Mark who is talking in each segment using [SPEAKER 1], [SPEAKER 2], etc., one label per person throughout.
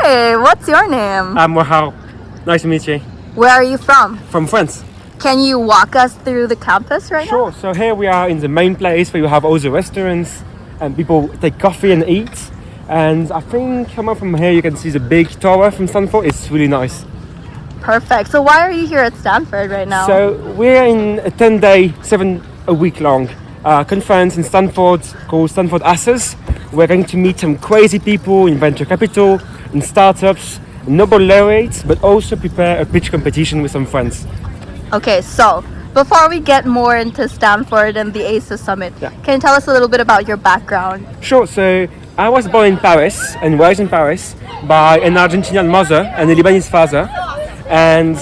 [SPEAKER 1] Hi, what's your name?
[SPEAKER 2] I'm Rahal. Nice to meet you.
[SPEAKER 1] Where are you from?
[SPEAKER 2] From France.
[SPEAKER 1] Can you walk us through the campus right
[SPEAKER 2] Sure. So here we are in the main place where you have all the restaurants and people take coffee and eat. And I think coming from here you can see the big tower from Stanford. It's really nice.
[SPEAKER 1] now? Perfect. So why are you here at Stanford right now?
[SPEAKER 2] So we're in a 10-day, a week long conference in Stanford called Stanford ASES. We're going to meet some crazy people in venture capital, in startups, Nobel laureates, but also prepare a pitch competition with some friends.
[SPEAKER 1] Okay, so before we get more into Stanford and the ASES Summit, can you tell us a little bit about your background?
[SPEAKER 2] Sure. So I was born in Paris and raised in Paris by an Argentinian mother and a Lebanese father. And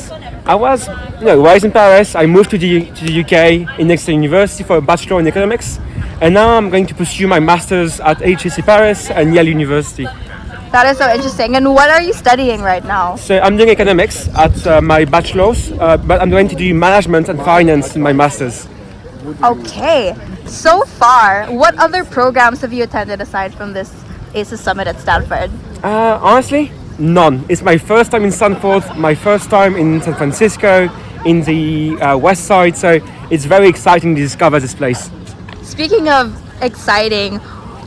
[SPEAKER 2] I was, raised in Paris. I moved to the UK in Stanford University for a bachelor in economics. And now I'm going to pursue my master's at HEC Paris and Yale University.
[SPEAKER 1] That is so interesting. And what are you studying right now?
[SPEAKER 2] So I'm doing economics at my bachelor's, but I'm going to do management and finance in my master's.
[SPEAKER 1] Okay. So far, what other programs have you attended aside from this ASES Summit at Stanford?
[SPEAKER 2] Honestly, none. It's my first time in Stanford, my first time in San Francisco, in the West Side, so it's very exciting to discover this place.
[SPEAKER 1] Speaking of exciting,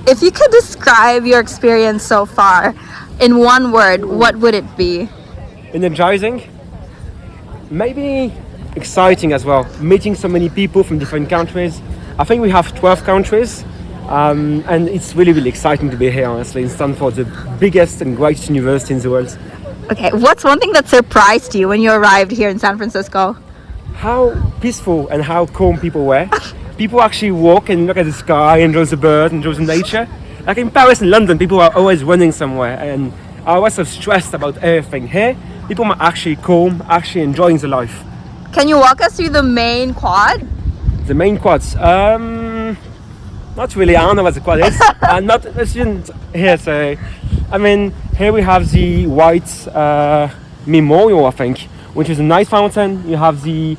[SPEAKER 1] if you could describe your experience so far in one word, what would it be?
[SPEAKER 2] Energizing, maybe exciting as well. Meeting so many people from different countries. I think we have 12 countries, and it's really, really exciting to be here, honestly, in Stanford, the biggest and greatest university in the world.
[SPEAKER 1] Okay, what's one thing that surprised you when you arrived here in San Francisco?
[SPEAKER 2] How peaceful and how calm people were. People actually walk and look at the sky, enjoy the birds, enjoy the nature. Like in Paris and London, people are always running somewhere, and I was so stressed about everything. Here, people are actually calm, actually enjoying the life.
[SPEAKER 1] Can you walk us through the main quad?
[SPEAKER 2] The main quads, not really. I don't know what the quad is. Not a student here, so I mean, here we have the White Memorial, I think, which is a nice fountain. You have the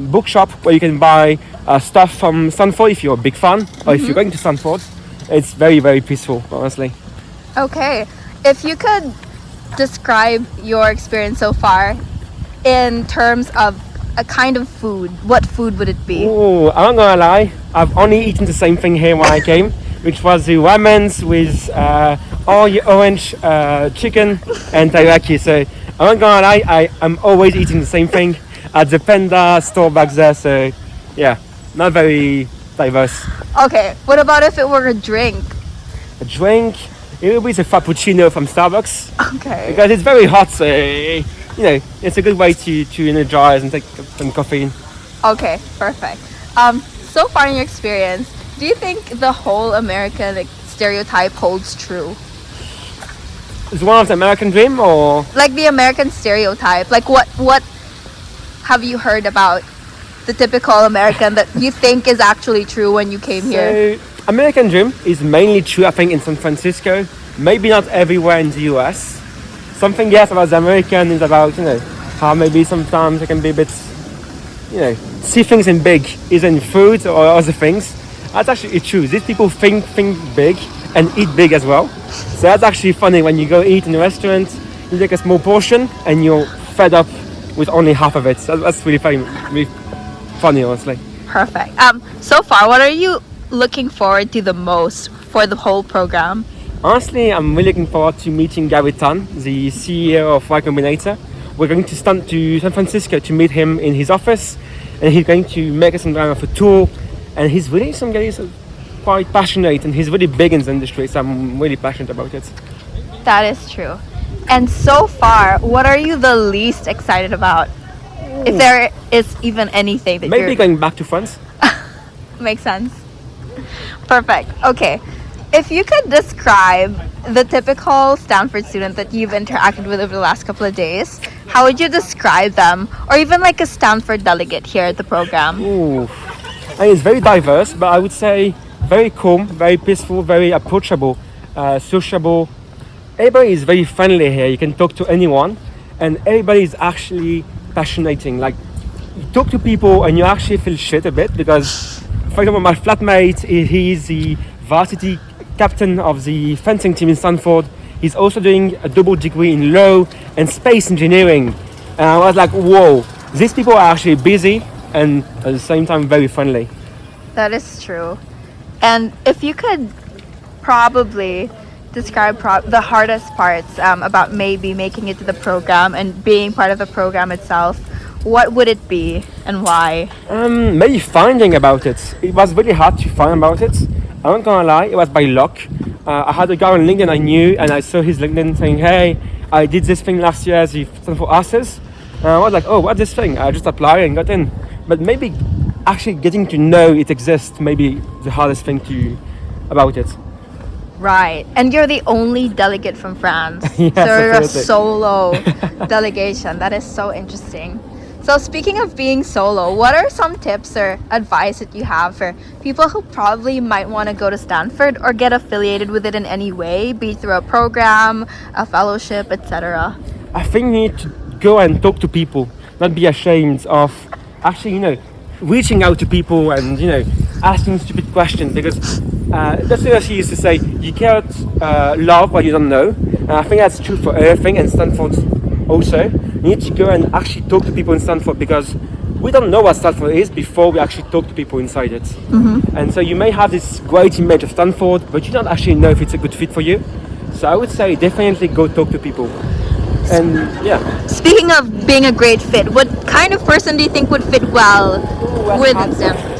[SPEAKER 2] bookshop where you can buy stuff from Stanford if you're a big fan, or if you're going to Stanford. It's very, very peaceful, honestly.
[SPEAKER 1] Okay, if you could describe your experience so far in terms of a kind of food, what food would it be?
[SPEAKER 2] Oh, I'm not gonna lie, I've only eaten the same thing here when I came, which was the ramens with all your orange chicken and teriyaki. So I'm not gonna lie, I'm always eating the same thing at the Panda store back there. So yeah, not very diverse.
[SPEAKER 1] Okay, what about if it were a drink?
[SPEAKER 2] A drink, it would be the Frappuccino from Starbucks.
[SPEAKER 1] Okay.
[SPEAKER 2] Because it's very hot, so it's a good way to energize and take some caffeine.
[SPEAKER 1] Okay, perfect. So far in your experience, do you think the whole American stereotype holds true?
[SPEAKER 2] Is one of the American dream, or
[SPEAKER 1] Like the American stereotype, like what have you heard about the typical American that you think is actually true when you came here?
[SPEAKER 2] So, American dream is mainly true, I think, in San Francisco. Maybe not everywhere in the US. Something else about the American is about, how maybe sometimes it can be a bit, see things in big, either in food or other things. That's actually true. These people think big and eat big as well. So that's actually funny when you go eat in a restaurant, you take a small portion and you're fed up with only half of it. So that's really funny, honestly.
[SPEAKER 1] Perfect. So far, what are you looking forward to the most for the whole program?
[SPEAKER 2] Honestly, I'm really looking forward to meeting Gary Tan, the CEO of Y Combinator. We're going to San Francisco to meet him in his office, and he's going to make us some kind of a tour. And he's really quite passionate, and he's really big in the industry, so I'm really passionate about it.
[SPEAKER 1] That is true. And so far, what are you the least excited about? If there is even anything that
[SPEAKER 2] Maybe going back to France.
[SPEAKER 1] Makes sense. Perfect. Okay. If you could describe the typical Stanford student that you've interacted with over the last couple of days, how would you describe them? Or even like a Stanford delegate here at the program?
[SPEAKER 2] Ooh. I mean, it's very diverse, but I would say very calm, very peaceful, very approachable, sociable. Everybody is very friendly here. You can talk to anyone, and everybody is actually passionate. Like, you talk to people and you actually feel shit a bit because, for example, my flatmate, he's the varsity captain of the fencing team in Stanford. He's also doing a double degree in law and space engineering. And I was like, whoa, these people are actually busy and at the same time very friendly.
[SPEAKER 1] That is true. And if you could probably describe the hardest parts about maybe making it to the program and being part of the program itself, what would it be and why?
[SPEAKER 2] Maybe finding about it. It was really hard to find about it. I'm not gonna lie, it was by luck. I had a guy on LinkedIn I knew, and I saw his LinkedIn saying, "Hey, I did this thing last year as the Stanford ASES." And I was like, "Oh, what's this thing?" I just applied and got in. But maybe actually getting to know it exists, maybe the hardest thing about it.
[SPEAKER 1] Right. And you're the only delegate from France.
[SPEAKER 2] Yes,
[SPEAKER 1] so you're a
[SPEAKER 2] absolutely.
[SPEAKER 1] solo delegation. That is so interesting. So speaking of being solo, what are some tips or advice that you have for people who probably might want to go to Stanford or get affiliated with it in any way, be it through a program, a fellowship, etc.?
[SPEAKER 2] I think you need to go and talk to people, not be ashamed of actually, reaching out to people and, asking stupid questions, because that's what she used to say, you cannot love what you don't know. And I think that's true for everything, and Stanford also. You need to go and actually talk to people in Stanford, because we don't know what Stanford is before we actually talk to people inside it. And so you may have this great image of Stanford, but you don't actually know if it's a good fit for you. So I would say definitely go talk to people. And yeah.
[SPEAKER 1] Speaking of being a great fit, what kind of person do you think would fit well with Stanford?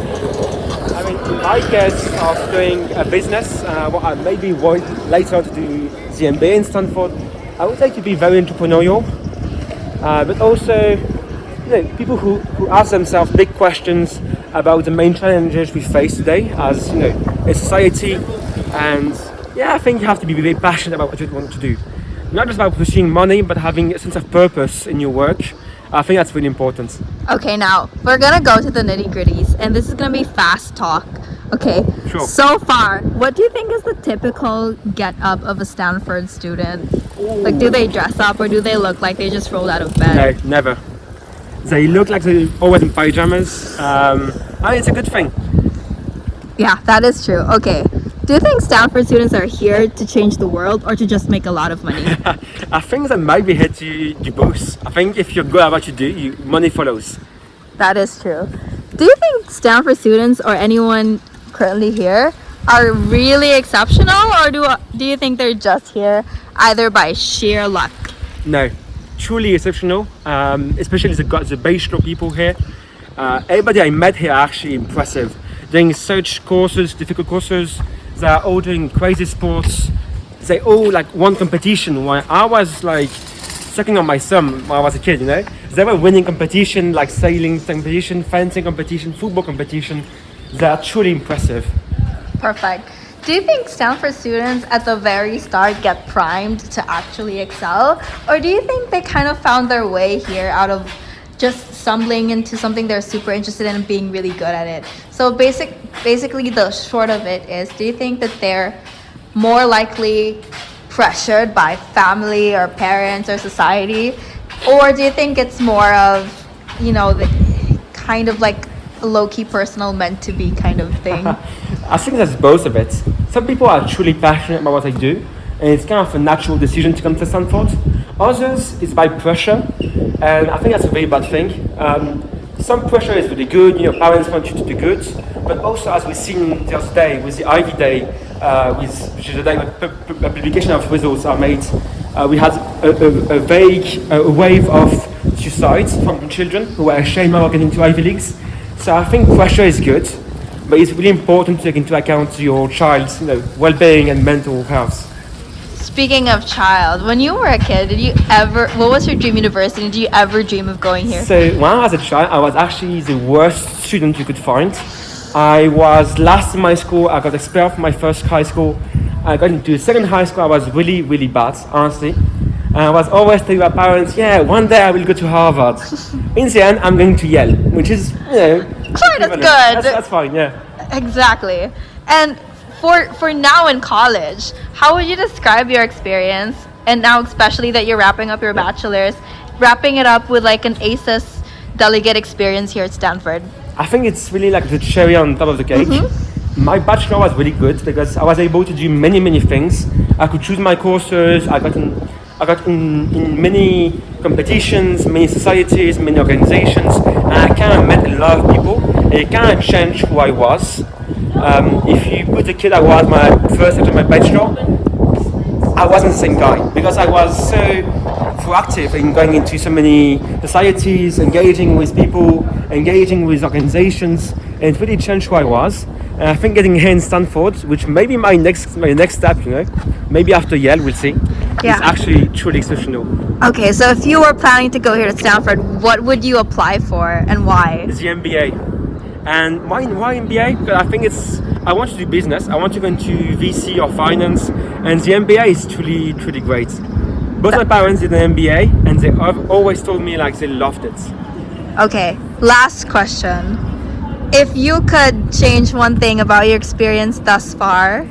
[SPEAKER 2] I mean, in my case of doing a business, what I maybe want later on to do the MBA in Stanford, I would like to be very entrepreneurial, but also people who ask themselves big questions about the main challenges we face today as a society. And yeah, I think you have to be very passionate about what you want to do. Not just about pursuing money, but having a sense of purpose in your work. I think that's really important.
[SPEAKER 1] Okay, now we're gonna go to the nitty-gritties, and this is gonna be fast talk. Okay.
[SPEAKER 2] Sure.
[SPEAKER 1] So far, what do you think is the typical get-up of a Stanford student?
[SPEAKER 2] Ooh.
[SPEAKER 1] Like, do they dress up or do they look like they just rolled out of bed?
[SPEAKER 2] No, never. They look like they're always in pajamas. I mean, it's a good thing.
[SPEAKER 1] Yeah, that is true. Okay. Do you think Stanford students are here to change the world or to just make a lot of money?
[SPEAKER 2] I think they might be here to do both. I think if you're good at what you do, money follows.
[SPEAKER 1] That is true. Do you think Stanford students or anyone currently here are really exceptional, or do you think they're just here either by sheer luck?
[SPEAKER 2] No, truly exceptional, especially the bachelor people here. Everybody I met here are actually impressive. Doing such courses, difficult courses. They are all doing crazy sports. They all won competition. While I was sucking on my thumb when I was a kid, They were winning competition, like sailing competition, fencing competition, football competition. They are truly impressive.
[SPEAKER 1] Perfect. Do you think Stanford students at the very start get primed to actually excel? Or do you think they kind of found their way here out of just stumbling into something they're super interested in and being really good at it? So basically the short of it is, do you think that they're more likely pressured by family or parents or society? Or do you think it's more of, the kind of like low-key personal meant to be kind of thing?
[SPEAKER 2] I think that's both of it. Some people are truly passionate about what they do, and it's kind of a natural decision to come to Stanford. Others, it's by pressure, and I think that's a very bad thing. Some pressure is really good, parents want you to do good, but also, as we've seen the other day with the Ivy Day, which is the day when publication of results are made, we had a wave of suicides from children who were ashamed of getting to Ivy Leagues. So I think pressure is good, but it's really important to take into account your child's well-being and mental health.
[SPEAKER 1] Speaking of child, when you were a kid, what was your dream university? Did you ever dream of going here?
[SPEAKER 2] So when I was a child, I was actually the worst student you could find. I was last in my school. I got expelled from my first high school. I got into second high school. I was really, really bad, honestly. And I was always telling my parents, yeah, one day I will go to Harvard. In the end, I'm going to Yale, which is,
[SPEAKER 1] Sure, that's good.
[SPEAKER 2] That's fine, yeah.
[SPEAKER 1] Exactly. And for now in college, how would you describe your experience? And now especially that you're wrapping up your bachelor's, wrapping it up with an ASES delegate experience here at Stanford.
[SPEAKER 2] I think it's really like the cherry on top of the cake. My bachelor was really good because I was able to do many things. I could choose my courses. I got in many competitions, many societies, many organizations, and I kind of met a lot of people. And it kind of changed who I was. If you put the kid I was my first after my bachelor, I wasn't the same guy because I was so proactive in going into so many societies, engaging with people, engaging with organizations, and it really changed who I was. And I think getting here in Stanford, which may be my next step, maybe after Yale, we'll see.
[SPEAKER 1] Yeah.
[SPEAKER 2] It's actually truly exceptional.
[SPEAKER 1] Okay, so if you were planning to go here to Stanford, what would you apply for and why?
[SPEAKER 2] It's the MBA. And why MBA? Because I think I want to do business. I want to go into VC or finance, and the MBA is truly great. Both my parents did an MBA, and they have always told me like they loved it.
[SPEAKER 1] Okay, last question. If you could change one thing about your experience thus far,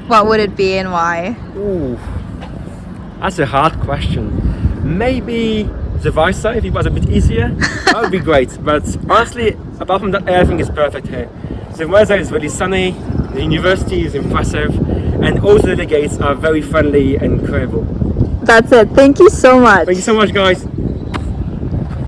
[SPEAKER 1] what would it be and why?
[SPEAKER 2] Ooh, that's a hard question. Maybe the visa, if it was a bit easier, that would be great. But honestly, apart from that, everything is perfect here. The weather is really sunny, the university is impressive, and all the delegates are very friendly and incredible.
[SPEAKER 1] That's it. Thank you so much.
[SPEAKER 2] Thank you so much, guys.